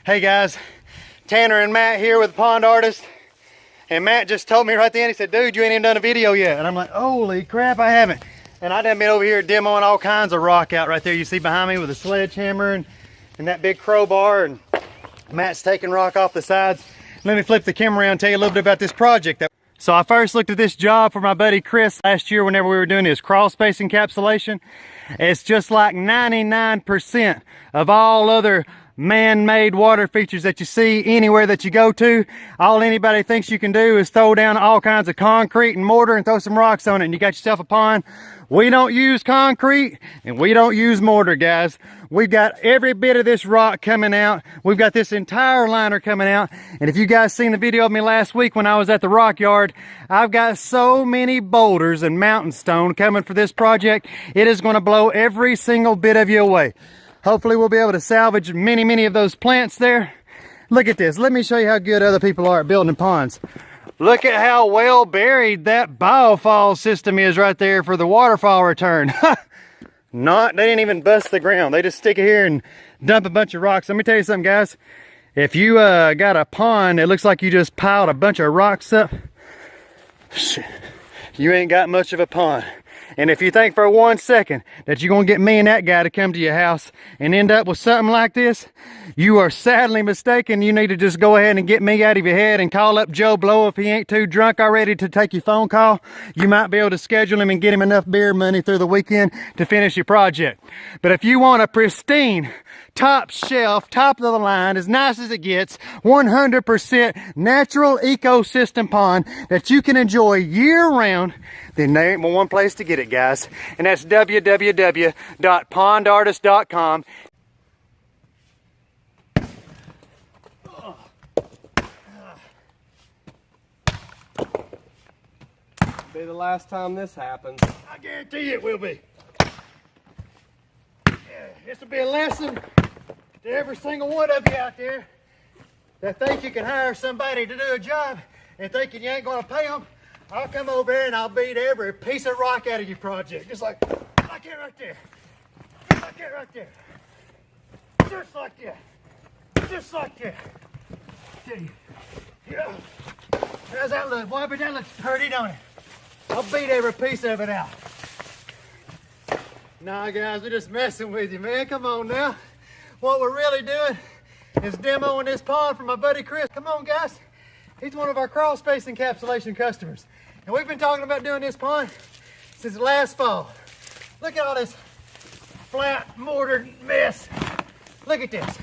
Hey guys, Tanner and Matt here with Pond Artist. And Matt just told me right then, he said, dude, you ain't even done a video yet. And I'm like, holy crap, I haven't. And I done been over here demoing all kinds of rock out right there. You see behind me with a sledgehammer and that big crowbar. And Matt's taking rock off the sides. Let me flip the camera around and tell you a little bit about this project. So I first looked at this job for my buddy Chris last year whenever we were doing his crawl space encapsulation. It's just like 99% of all other man-made water features that you see anywhere that you go to. All anybody thinks you can do is throw down all kinds of concrete and mortar and throw some rocks on it and you got yourself a pond. We don't use concrete and we don't use mortar, guys. We've got every bit of this rock coming out. We've got this entire liner coming out. And if you guys seen the video of me last week when I was at the rock yard, I've got so many boulders and mountain stone coming for this project. It is going to blow every single bit of you away. Hopefully we'll be able to salvage many of those plants there. Look at this. Let me show you how good other people are at building ponds. Look at how well buried that biofall system is right there for the waterfall return. They didn't even bust the ground. They just stick it here and dump a bunch of rocks. Let me tell you something, guys. If you got a pond that looks like you just piled a bunch of rocks up, you ain't got much of a pond. And if you think for 1 second that you're going to get me and that guy to come to your house and end up with something like this, you are sadly mistaken. You need to just go ahead and get me out of your head and call up Joe Blow if he ain't too drunk already to take your phone call. You might be able to schedule him and get him enough beer money through the weekend to finish your project. But if you want a pristine, top shelf, top of the line, as nice as it gets, 100% natural ecosystem pond that you can enjoy year round, then there ain't but one place to get it, guys. And that's www.pondartist.com. Be the last time this happens. I guarantee it will be. This will be a lesson to every single one of you out there that think you can hire somebody to do a job and thinking you ain't going to pay them. I'll come over here and I'll beat every piece of rock out of your project. Just like that right there. Like that right there. Just like that. Just like that. Yeah. How's that look? Boy, but that looks pretty, don't it? I'll beat every piece of it out. Nah, guys, we're just messing with you, man. Come on now. What we're really doing is demoing this pond for my buddy Chris. Come on, guys. He's one of our crawl space encapsulation customers. And we've been talking about doing this pond since last fall. Look at all this flat mortar mess. Look at this.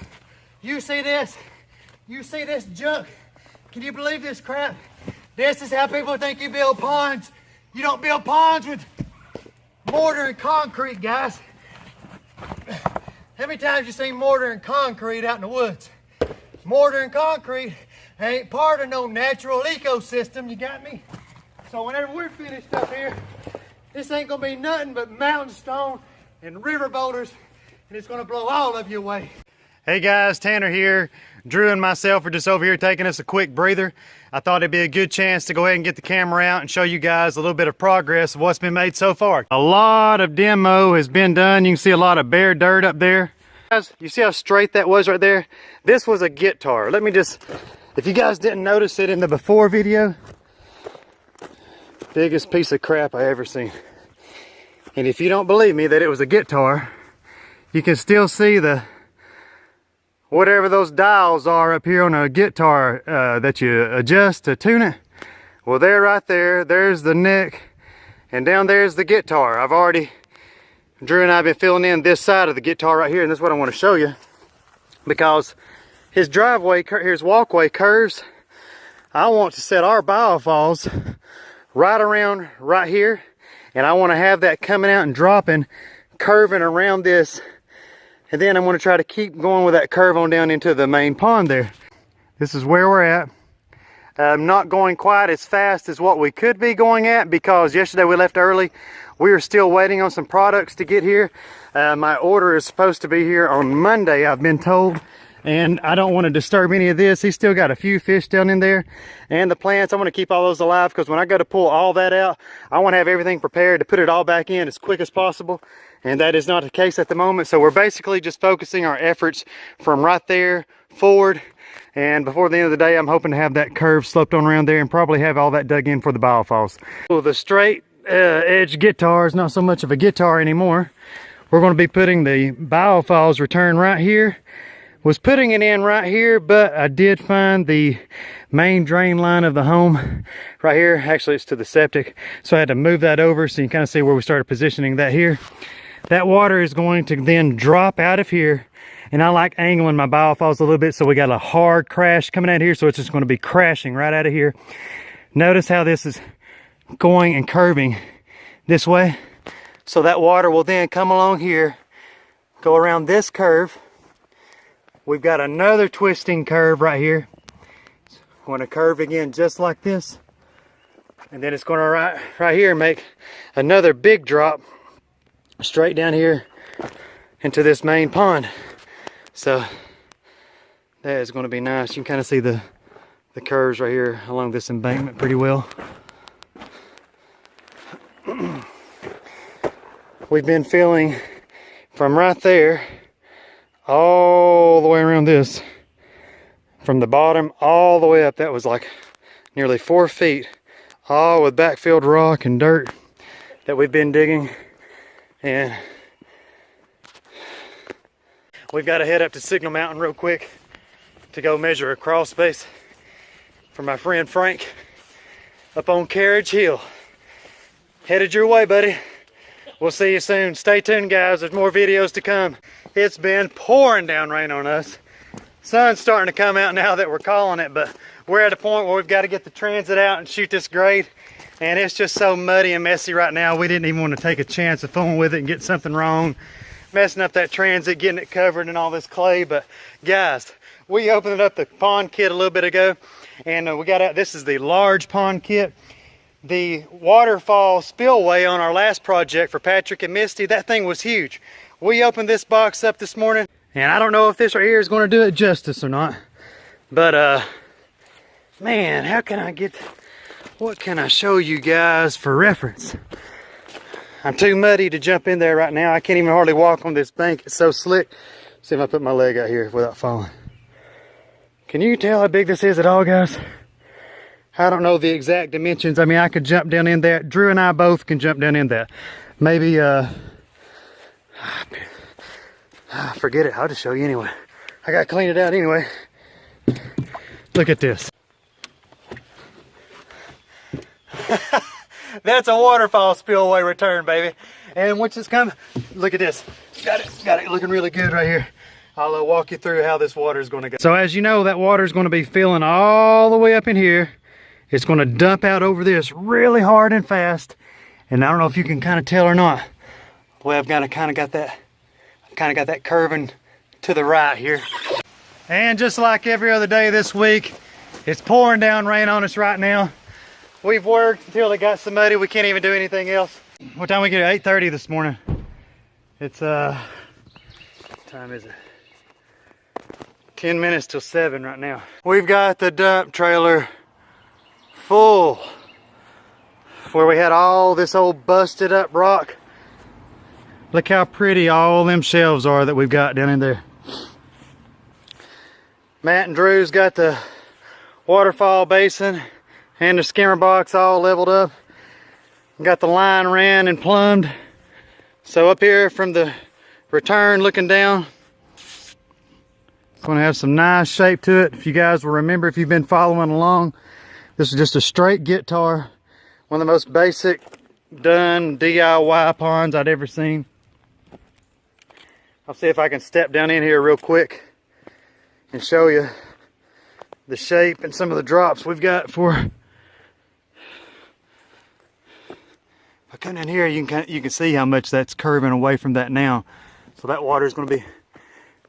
You see this? You see this junk? Can you believe this crap? This is how people think you build ponds. You don't build ponds with mortar and concrete, guys. How many times you seen mortar and concrete out in the woods? Mortar and concrete ain't part of no natural ecosystem, you got me? So whenever we're finished up here, this ain't gonna be nothing but mountain stone and river boulders, and it's gonna blow all of you away. Hey guys, Tanner here. Drew and myself are just over here taking us a quick breather. I thought it'd be a good chance to go ahead and get the camera out and show you guys a little bit of progress of what's been made so far. A lot of demo has been done. You can see a lot of bare dirt up there. Guys, you see how straight that was right there? This was a guitar. Let me just, if you guys didn't notice it in the before video, biggest piece of crap I ever seen. And if you don't believe me that it was a guitar, you can still see the whatever those dials are up here on a guitar that you adjust to tune it. Well, there right there, there's the neck, and down there's the guitar. Drew and I have been filling in this side of the guitar right here, and this is what I want to show you. Because his driveway, his walkway curves, I want to set our biofalls right around right here, and I want to have that coming out and dropping, curving around this. And then I'm going to try to keep going with that curve on down into the main pond there. This is where we're at. I'm not going quite as fast as what we could be going at because yesterday we left early. We are still waiting on some products to get here. My order is supposed to be here on Monday, I've been told. And I don't want to disturb any of this. He's still got a few fish down in there. And the plants, I want to keep all those alive because when I go to pull all that out, I want to have everything prepared to put it all back in as quick as possible. And that is not the case at the moment. So we're basically just focusing our efforts from right there forward. And before the end of the day, I'm hoping to have that curve sloped on around there and probably have all that dug in for the biofalls. Well, the straight edge guitar is not so much of a guitar anymore. We're going to be putting the biofalls return right here. Was putting it in right here, but I did find the main drain line of the home right here. Actually, it's to the septic, so I had to move that over so you can kind of see where we started positioning that here. That water is going to then drop out of here, and I like angling my biofalls a little bit so we got a hard crash coming out here, so it's just going to be crashing right out of here. Notice how this is going and curving this way. So that water will then come along here, go around this curve. We've got another twisting curve right here. It's going to curve again just like this. And then it's going to right here make another big drop straight down here into this main pond. So that is going to be nice. You can kind of see the curves right here along this embankment pretty well. We've been filling from right there all the way around this, from the bottom all the way up. That was like nearly 4 feet, all with backfilled rock and dirt that we've been digging. And we've got to head up to Signal Mountain real quick to go measure a crawl space for my friend Frank up on Carriage Hill. Headed your way, buddy. We'll see you soon. Stay tuned, guys. There's more videos to come. It's been pouring down rain on us. Sun's starting to come out now that we're calling it, but we're at a point where we've got to get the transit out and shoot this grade. And it's just so muddy and messy right now. We didn't even want to take a chance of fooling with it and get something wrong, messing up that transit, getting it covered in all this clay. But guys, we opened up the pond kit a little bit ago, and we got out, this is the large pond kit. The Waterfall Spillway on our last project for Patrick and Misty, that thing was huge. We opened this box up this morning, and I don't know if this right here is going to do it justice or not. But man, what can I show you guys for reference? I'm too muddy to jump in there right now. I can't even hardly walk on this bank. It's so slick. See if I put my leg out here without falling. Can you tell how big this is at all, guys? I don't know the exact dimensions. I mean, I could jump down in there. Drew and I both can jump down in there. Maybe, forget it. I'll just show you anyway. I gotta clean it out anyway. Look at this. That's a Waterfall Spillway return, baby. And once it's coming, look at this. Got it looking really good right here. I'll walk you through how this water is going to go. So as you know, that water is going to be filling all the way up in here. It's going to dump out over this really hard and fast. And I don't know if you can kind of tell or not. Well, I've kind of got that curving to the right here. And just like every other day this week, it's pouring down rain on us right now. We've worked until it got so muddy we can't even do anything else. What time we get at? 8:30 this morning. It's what time is it? 10 minutes till 7 right now. We've got the dump trailer full, where we had all this old busted up rock. Look how pretty all them shelves are that we've got down in there. Matt and Drew's got the waterfall basin and the skimmer box all leveled up. Got the line ran and plumbed. So up here from the return looking down, it's going to have some nice shape to it. If you guys will remember, if you've been following along, this is just a straight guitar. One of the most basic done DIY ponds I'd ever seen. I'll see if I can step down in here real quick and show you the shape and some of the drops we've got for. If I come in here, you can see how much that's curving away from that now. So that water is going to be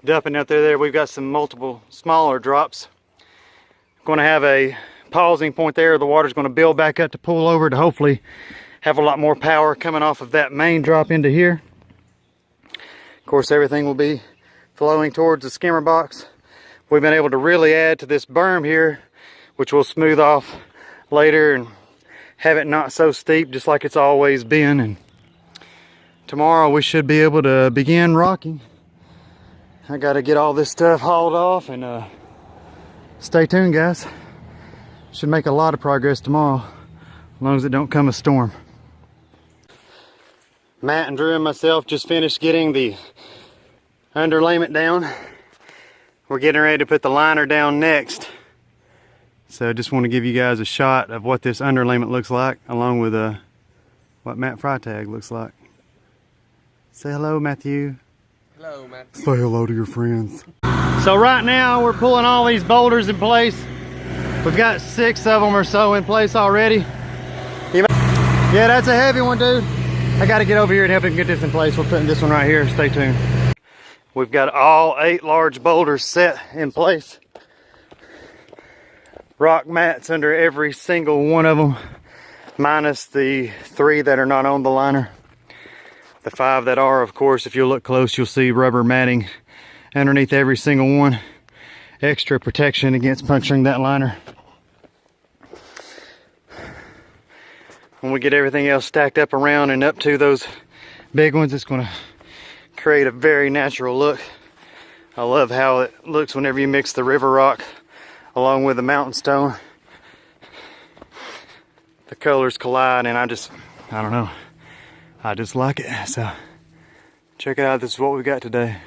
dumping out there. We've got some multiple smaller drops. Going to have a pausing point there. The water's going to build back up to pull over to hopefully have a lot more power coming off of that main drop into here. Of course, everything will be flowing towards the skimmer box. We've been able to really add to this berm here, which we'll smooth off later and have it not so steep, just like it's always been, and tomorrow we should be able to begin rocking. I got to get all this stuff hauled off, and stay tuned, guys. Should make a lot of progress tomorrow, as long as it don't come a storm. Matt and Drew and myself just finished getting the underlayment down. We're getting ready to put the liner down next. So I just want to give you guys a shot of what this underlayment looks like, along with what Matt Freytag looks like. Say hello, Matthew. Hello, Matt. Say hello to your friends. So right now we're pulling all these boulders in place. We've got 6 of them or so in place already. Yeah, that's a heavy one, dude. I got to get over here and help him get this in place. We're putting this one right here. Stay tuned. We've got all 8 large boulders set in place. Rock mats under every single one of them, minus the 3 that are not on the liner. The 5 that are, of course, if you look close, you'll see rubber matting underneath every single one. Extra protection against puncturing that liner. When we get everything else stacked up around and up to those big ones, it's going to create a very natural look. I love how it looks whenever you mix the river rock along with the mountain stone. The colors collide, and I don't know, I just like it. So check it out. This is what we got today.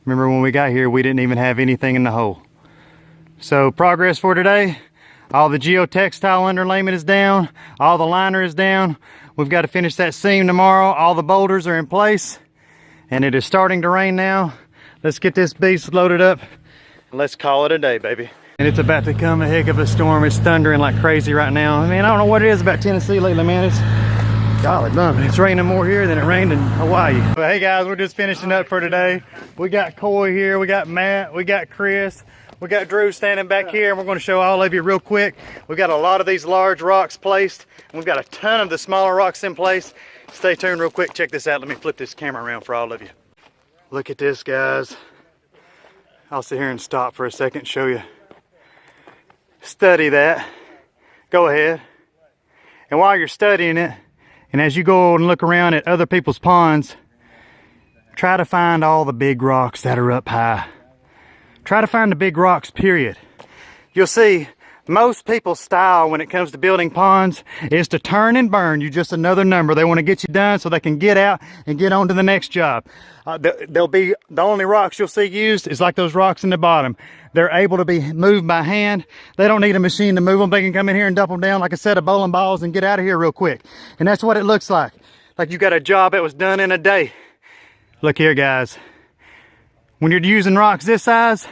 Remember when we got here, we didn't even have anything in the hole. So progress for today: all the geotextile underlayment is down, all the liner is down. We've got to finish that seam tomorrow. All the boulders are in place, and it is starting to rain now. Let's get this beast loaded up. Let's call it a day, baby. And it's about to come a heck of a storm. It's thundering like crazy right now. I mean, I don't know what it is about Tennessee lately, man. It's, golly, it's raining more here than it rained in Hawaii. But hey guys, we're just finishing up for today. We got Coy here, we got Matt, we got Chris, we got Drew standing back here, and we're going to show all of you real quick. We've got a lot of these large rocks placed, and we've got a ton of the smaller rocks in place. Stay tuned real quick. Check this out. Let me flip this camera around for all of you. Look at this, guys. I'll sit here and stop for a second and show you. Study that. Go ahead. And while you're studying it, and as you go and look around at other people's ponds, try to find all the big rocks that are up high. Try to find the big rocks, period. You'll see most people's style when it comes to building ponds is to turn and burn. You're just another number. They want to get you done so they can get out and get on to the next job. They'll be the only rocks you'll see used is like those rocks in the bottom. They're able to be moved by hand. They don't need a machine to move them. They can come in here and dump them down like a set of bowling balls and get out of here real quick. And that's what it looks like. Like you got a job that was done in a day. Look here, guys. When you're using rocks this size,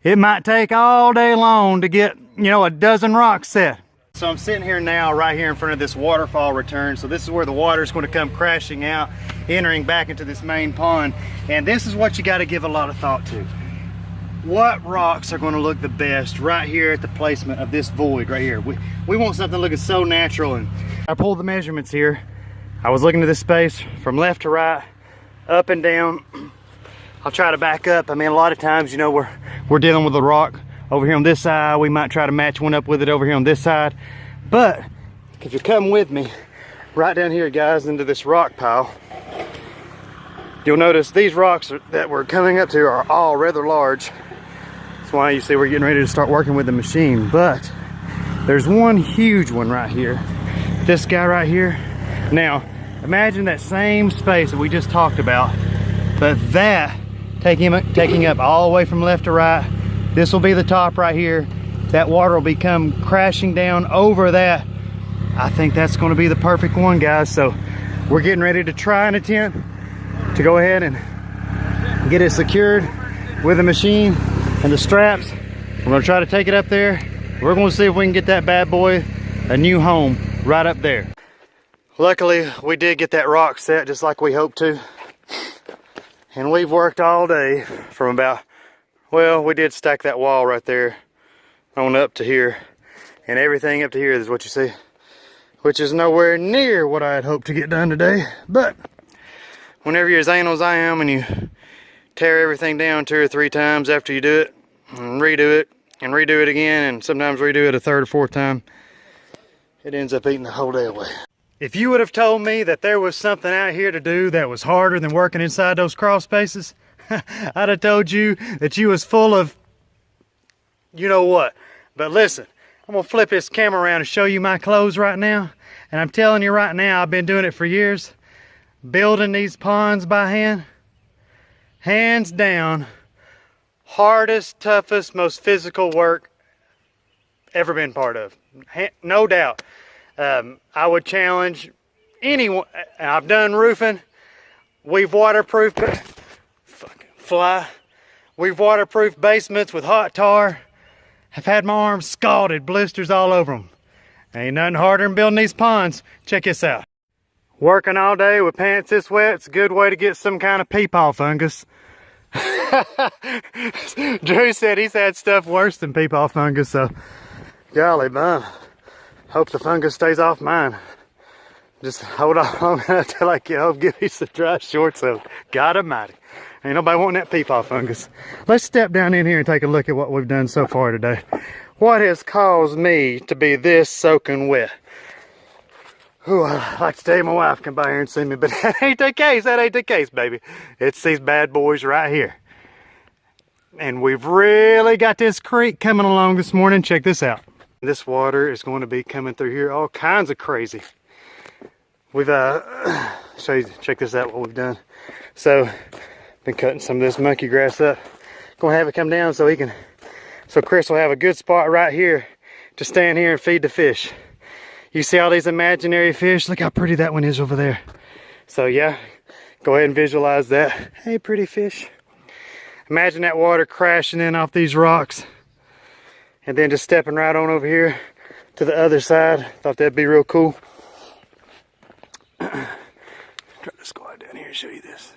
it might take all day long to get, a dozen rocks set. So I'm sitting here now, right here in front of this waterfall return. So this is where the water is going to come crashing out, entering back into this main pond. And this is what you got to give a lot of thought to. What rocks are going to look the best right here at the placement of this void right here? We want something looking so natural. And I pulled the measurements here. I was looking at this space from left to right, up and down. I'll try to back up. I mean, a lot of times, we're dealing with a rock over here on this side. We might try to match one up with it over here on this side. But if you come with me right down here, guys, into this rock pile, you'll notice these rocks that we're coming up to are all rather large. That's why you see we're getting ready to start working with the machine. But there's one huge one right here. This guy right here. Now, imagine that same space that we just talked about, but that taking up all the way from left to right. This will be the top right here. That water will become crashing down over that. I think that's going to be the perfect one, guys. So we're getting ready to try an attempt to go ahead and get it secured with the machine and the straps. We're going to try to take it up there. We're going to see if we can get that bad boy a new home right up there. Luckily, we did get that rock set just like we hoped to. And we've worked all day from about, well, we did stack that wall right there on up to here. And everything up to here is what you see, which is nowhere near what I had hoped to get done today. But whenever you're as anal as I am and you tear everything down 2 or 3 times after you do it, and redo it again, and sometimes redo it a 3rd or 4th time, it ends up eating the whole day away. If you would have told me that there was something out here to do that was harder than working inside those crawl spaces, I'd have told you that you was full of you know what. But listen, I'm gonna flip this camera around and show you my clothes right now. And I'm telling you right now, I've been doing it for years. Building these ponds by hand, hands down, hardest, toughest, most physical work ever been part of. No doubt. I would challenge anyone. I've done roofing. We've waterproofed, fucking fly. We've waterproofed basements with hot tar. I've had my arms scalded, blisters all over them. Ain't nothing harder than building these ponds. Check this out. Working all day with pants this wet, it's a good way to get some kind of peepaw fungus. Drew said he's had stuff worse than peepaw fungus, so golly, man. Hope the fungus stays off mine. Just hold on long enough till I get home, give me some dry shorts of God almighty. Ain't nobody wanting that peepaw fungus. Let's step down in here and take a look at what we've done so far today. What has caused me to be this soaking wet? Ooh, I'd like to tell you my wife can by here and see me, but that ain't the case. That ain't the case, baby. It's these bad boys right here. And we've really got this creek coming along this morning. Check this out. This water is going to be coming through here all kinds of crazy. We've, show you, check this out, what we've done. So, been cutting some of this monkey grass up. Gonna have it come down so so Chris will have a good spot right here to stand here and feed the fish. You see all these imaginary fish? Look how pretty that one is over there. So yeah, go ahead and visualize that. Hey, pretty fish. Imagine that water crashing in off these rocks and then just stepping right on over here to the other side. Thought that'd be real cool. Try to squat down here and show you this.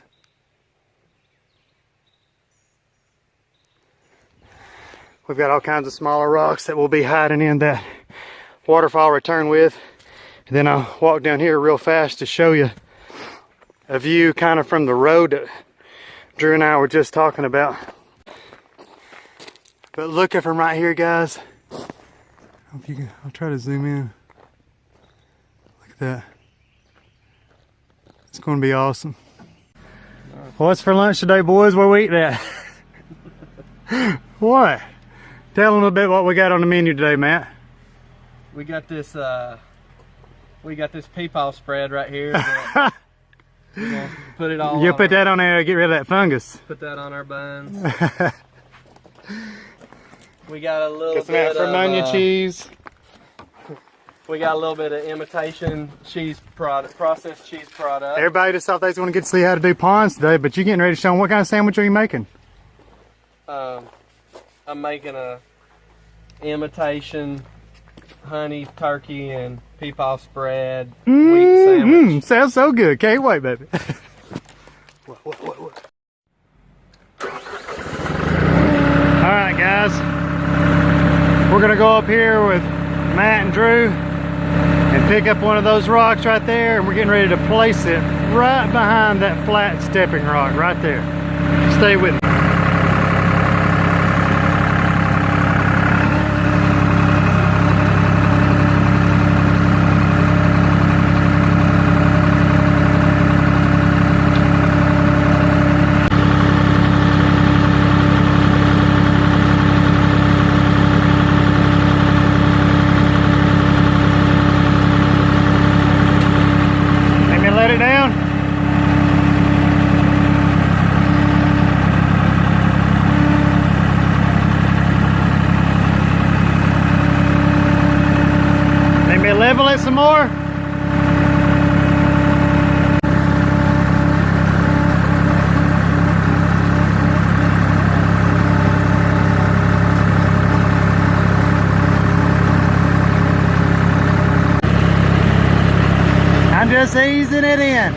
We've got all kinds of smaller rocks that we'll be hiding in that waterfall return with. And then I'll walk down here real fast to show you a view kind of from the road that Drew and I were just talking about. But looking from right here, guys. I'll try to zoom in. Look at that. It's going to be awesome. What's for lunch today, boys? Where we eating at? What? Tell them a bit what we got on the menu today, Matt. We got this peepaw spread right here. That put it all. You put that on there to get rid of that fungus. Put that on our buns. We got a little Got some bit from onion cheese. We got a little bit of imitation cheese product, processed cheese product. Everybody just thought they was going to get to see how to do ponds today, but you're getting ready to show them what kind of sandwich are you making? I'm making a imitation honey turkey and peepaw spread wheat sandwich. Sounds so good. Can't wait, baby. What? Alright, guys. We're going to go up here with Matt and Drew and pick up one of those rocks right there, and we're getting ready to place it right behind that flat stepping rock right there. Stay with me. Let it down. Let me level it some more. I'm just easing it in.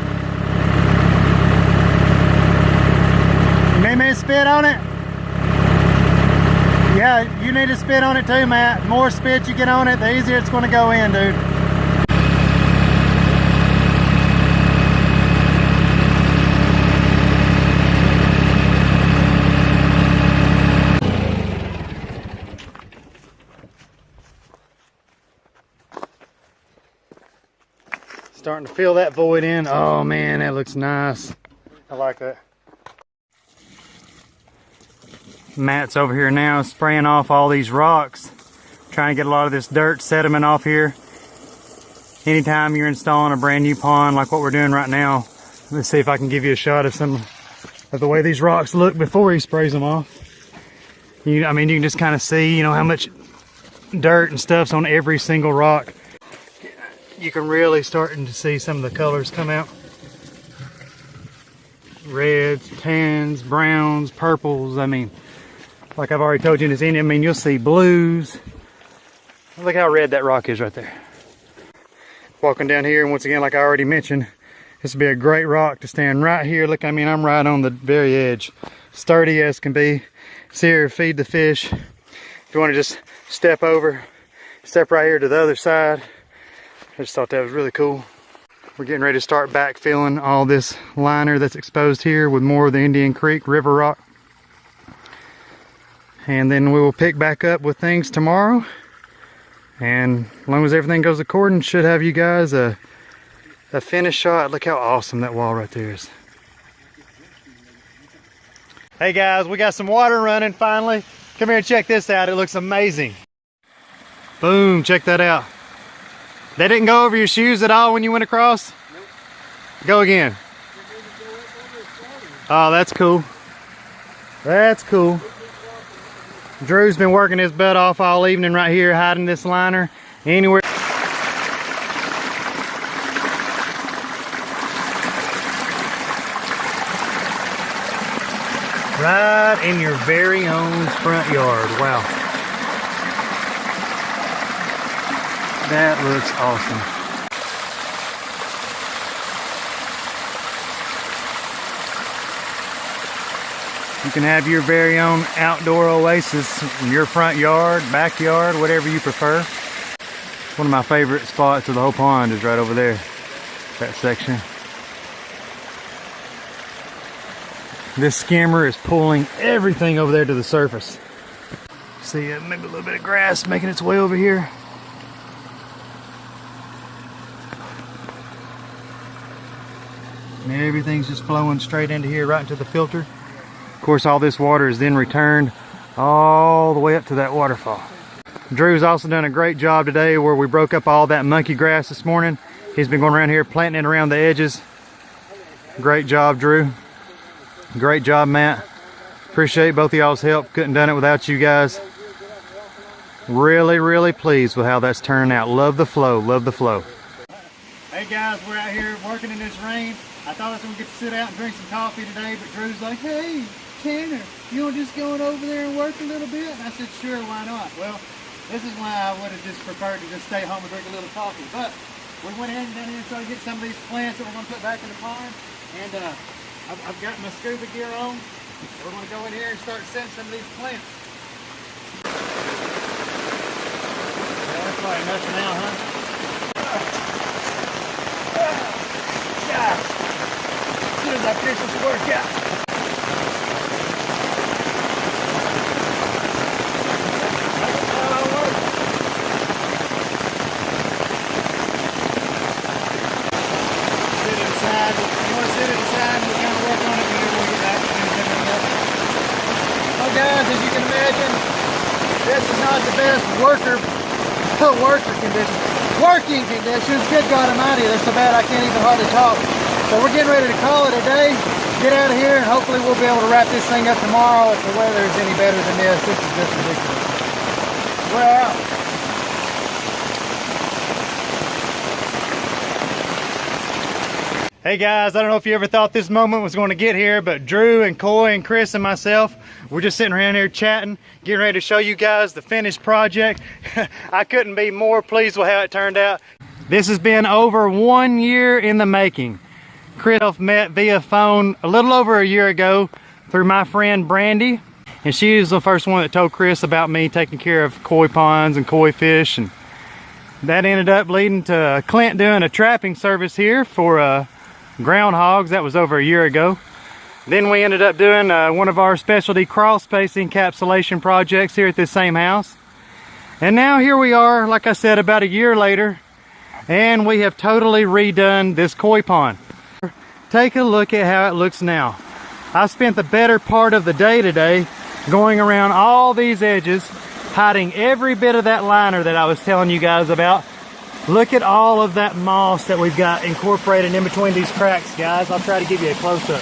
You need me to spit on it? Yeah, you need to spit on it too, Matt. The more spit you get on it, the easier it's going to go in, dude. Starting to fill that void in. Oh man, that looks nice. I like that. Matt's over here now spraying off all these rocks, trying to get a lot of this dirt sediment off here. Anytime you're installing a brand new pond like what we're doing right now, let's see if I can give you a shot of some of the way these rocks look before he sprays them off. I mean, you can just kind of see, you know, how much dirt and stuff's on every single rock. You can really starting to see some of the colors come out. Reds, tans, browns, purples. I mean, like I've already told you in this Indian, I mean, you'll see blues. Look how red that rock is right there. Walking down here, and once again, like I already mentioned, this would be a great rock to stand right here. Look, I mean, I'm right on the very edge. Sturdy as can be. See here, feed the fish. If you want to just step over, step right here to the other side. I just thought that was really cool. We're getting ready to start backfilling all this liner that's exposed here with more of the Indian Creek River rock. And then we will pick back up with things tomorrow. And as long as everything goes according, should have you guys a finished shot. Look how awesome that wall right there is. Hey guys, we got some water running finally. Come here and check this out. It looks amazing. Boom, check that out. They didn't go over your shoes at all when you went across? Nope. Go again. Oh, that's cool. That's cool. Drew's been working his butt off all evening right here, hiding this liner anywhere. Right in your very own front yard. Wow. That looks awesome. You can have your very own outdoor oasis in your front yard, backyard, whatever you prefer. One of my favorite spots of the whole pond is right over there, that section. This skimmer is pulling everything over there to the surface. See, maybe a little bit of grass making its way over here. And everything's just flowing straight into here, right into the filter. Of course, all this water is then returned all the way up to that waterfall. Drew's also done a great job today where we broke up all that monkey grass this morning. He's been going around here planting it around the edges. Great job, Drew. Great job, Matt. Appreciate both of y'all's help. Couldn't done it without you guys. Really, really pleased with how that's turned out. Love the flow, love the flow. Hey guys, we're out here working in this rain. I thought I was gonna get to sit out and drink some coffee today, but Drew's like, hey, Tanner, you want to just go over there and work a little bit? And I said, sure, why not? Well, this is why I would have just preferred to just stay home and drink a little coffee. But we went ahead and down here and started getting some of these plants that we're going to put back in the pond. And I've got my scuba gear on. We're going to go in here and start setting some of these plants. Yeah, that's probably enough for now, huh? Yeah. As soon as I finish this workout. Guys, as you can imagine, this is not the best working conditions. Good God Almighty, they're so bad I can't even hardly talk. So we're getting ready to call it a day, get out of here, and hopefully we'll be able to wrap this thing up tomorrow if the weather is any better than this. This is just ridiculous. We're out. Hey guys, I don't know if you ever thought this moment was going to get here, but Drew and Coy and Chris and myself, we're just sitting around here chatting, getting ready to show you guys the finished project. I couldn't be more pleased with how it turned out. This has been over 1 year in the making. Chris met via phone a little over a year ago through my friend Brandy, and she was the first one that told Chris about me taking care of koi ponds and koi fish, and that ended up leading to Clint doing a trapping service here for groundhogs. That was over a year ago. Then we ended up doing one of our specialty crawl space encapsulation projects here at this same house. And now here we are, like I said, about a year later, And we have totally redone this koi pond. Take a look at how it looks now. I spent the better part of the day today going around all these edges, hiding every bit of that liner that I was telling you guys about. Look at all of that moss that we've got incorporated in between these cracks, guys. I'll try to give you a close-up.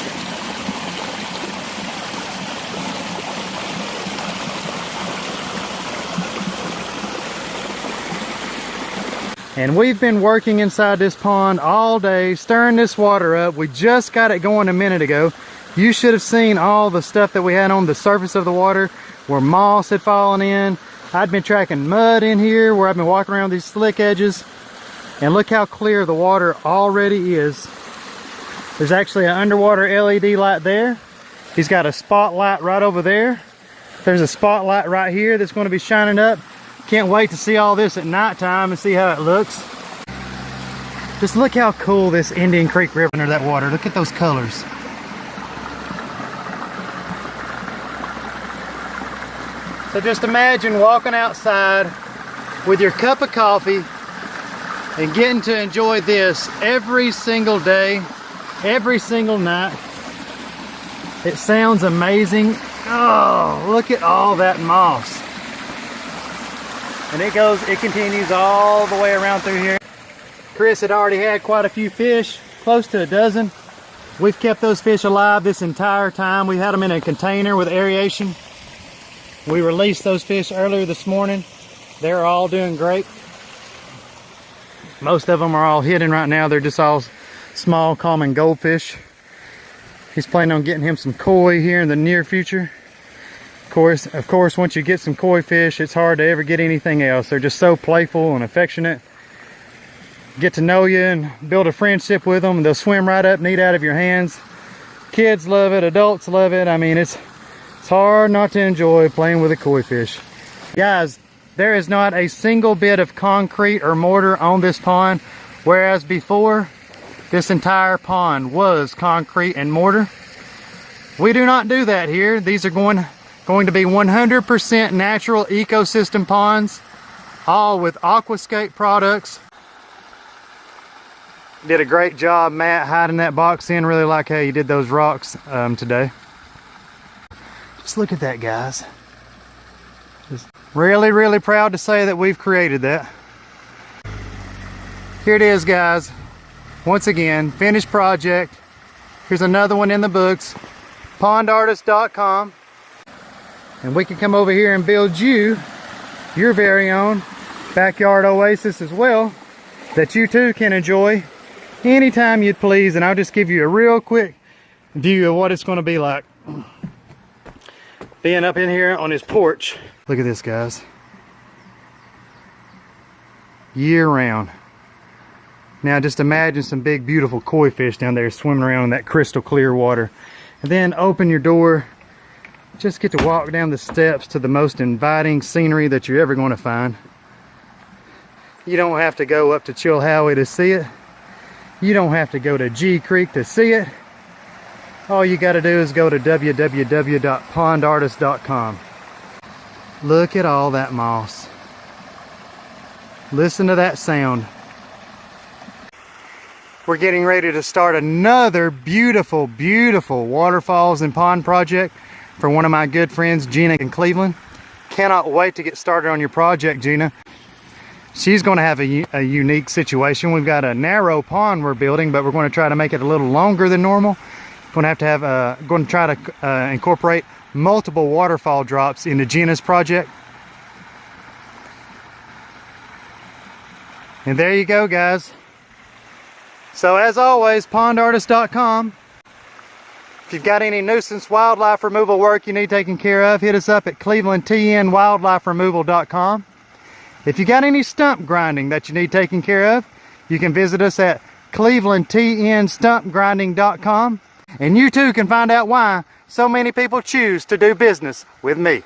And we've been working inside this pond all day, stirring this water up. We just got it going a minute ago. You should have seen all the stuff that we had on the surface of the water where moss had fallen in. I'd been tracking mud in here where I've been walking around these slick edges. And look how clear the water already is. There's actually an underwater LED light there. He's got a spotlight right over there. There's a spotlight right here that's going to be shining up. Can't wait to see all this at nighttime and see how it looks. Just look how cool this Indian Creek River under that water. Look at those colors. So just imagine walking outside with your cup of coffee and getting to enjoy this every single day, every single night. It sounds amazing. Oh, look at all that moss. And it continues all the way around through here. Chris had already had quite a few fish, close to a dozen. We've kept those fish alive this entire time. We had them in a container with aeration. We released those fish earlier this morning. They're all doing great. Most of them are all hidden right now. They're just all small, common goldfish. He's planning on getting him some koi here in the near future. Of course, once you get some koi fish, it's hard to ever get anything else. They're just so playful and affectionate. Get to know you and build a friendship with them. They'll swim right up and eat out of your hands. Kids love it, adults love it. I mean, it's hard not to enjoy playing with a koi fish. Guys, there is not a single bit of concrete or mortar on this pond, whereas before, this entire pond was concrete and mortar. We do not do that here. These are going to be 100% natural ecosystem ponds, all with aquascape products. Did a great job, Matt, hiding that box in. Really like how you did those rocks today. Just look at that, guys. Just really, really proud to say that we've created that. Here it is, guys. Once again, finished project. Here's another one in the books. pondartist.com. And we can come over here and build you your very own backyard oasis as well, that you too can enjoy anytime you'd please. And I'll just give you a real quick view of what it's going to be like being up in here on his porch. Look at this, guys. Year round. Now just imagine some big beautiful koi fish down there swimming around in that crystal clear water. And then open your door. Just get to walk down the steps to the most inviting scenery that you're ever going to find. You don't have to go up to Chilhowie to see it. You don't have to go to G Creek to see it. All you got to do is go to www.pondartist.com. Look at all that moss. Listen to that sound. We're getting ready to start another beautiful, beautiful waterfalls and pond project for one of my good friends, Gina in Cleveland. Cannot wait to get started on your project, Gina. She's going to have a unique situation. We've got a narrow pond we're building, but we're going to try to make it a little longer than normal. Going to try to incorporate multiple waterfall drops into Gina's project. And there you go, guys. So as always, pondartist.com. If you've got any nuisance wildlife removal work you need taken care of, hit us up at clevelandtnwildliferemoval.com. If you got any stump grinding that you need taken care of, you can visit us at clevelandtnstumpgrinding.com. And you too can find out why so many people choose to do business with me.